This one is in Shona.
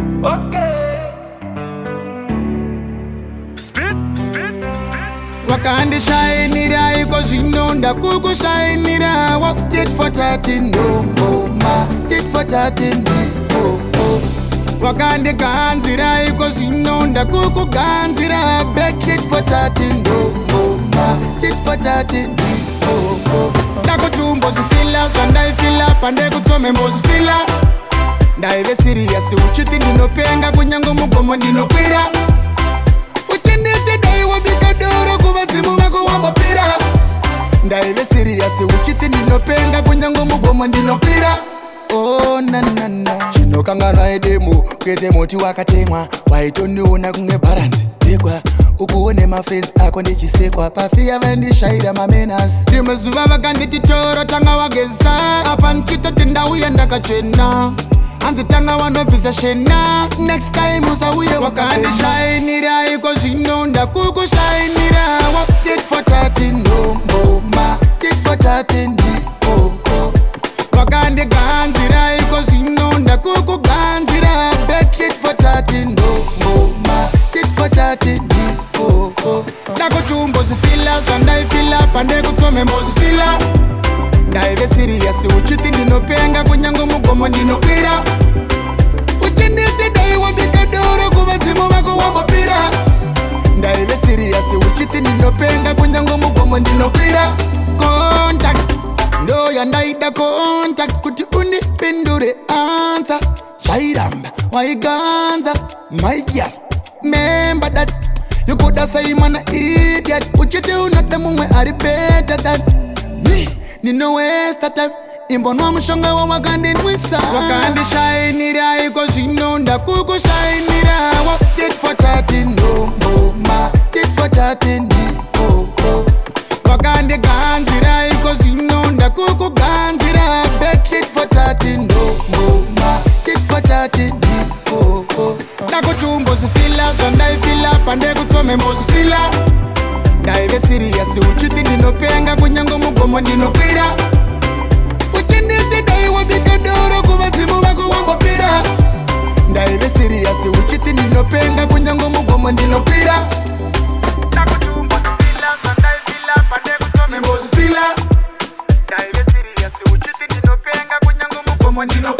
Okay. Spit. Wakandi shinira iko zinonda kuku shinira wa tit for tat no ma tit for tat no. Wakandi ganzira iko zinonda kuku ganzira back tit for tat no ma tit for tat no. Takutumbo zifila kandai fila pande kutsome mbozi fila. Ndaive serious uchiti ndinopenga kunyango mugomo ndinokwira. Uchinite dai wabikadoro kuvazimu vako wambapira. Ndaive serious uchiti ndinopenga kunyango mugomo ndinokwira. Oh na na na chinokanganwa edemo kwete moti wakatemwa waitondiona kunge baranzi dekwa ukuone mafriends ako ndichisekwa pafia vandishaira mamenas ndimazuva vakandititoro tanga wageza apa nkitoti ndauya ndakachena hanzi tanga wanobvisa shena next time usauye wakandishainira iko zvinonda kukushainira wa tit for tat no ma tit for tat no wakandiganzira iko zvinonda kukuganzira back tit for tat no ma tit for tat no ndakutumbozifila kandaifila pande kutsome mbozifila ndaive serious uchiti ndinopenga kunyango mugomo ndinokwira uchinite dai wabikadoro kuvadzimu vako wambapira ndaive serious uchiti ndinopenga kunyango mugomo ndinokwira contact ndo yandaida contact kuti undipindure answer shairamba waiganza my girl remember that you coulda say man idiot uchiti unade mumwe ari better than me nino waste time imbonwa mushonga wa wakandinwisa wakandishainira iko zvinonda kukushainira wa tit for tat no ma tit for tat no wakandiganzira iko zvinonda kukuganzira back tit for tat no ma tit for tat no ndakutumbozifila kandaifila pande kutsome mbozifila ndaive serious uchiti ndinopenga kunyango mugomo ndinokwira uchinite dai wabikadoro kuvadzimu vako wambapira ndaive serious uchiti ndinopenga kunyango mugomo ndinokwira ndakutumbozifila kandaifila pande kutsome mbozifila ndaive serious uchiti ndinopenga kunyango mugomo ndinokwira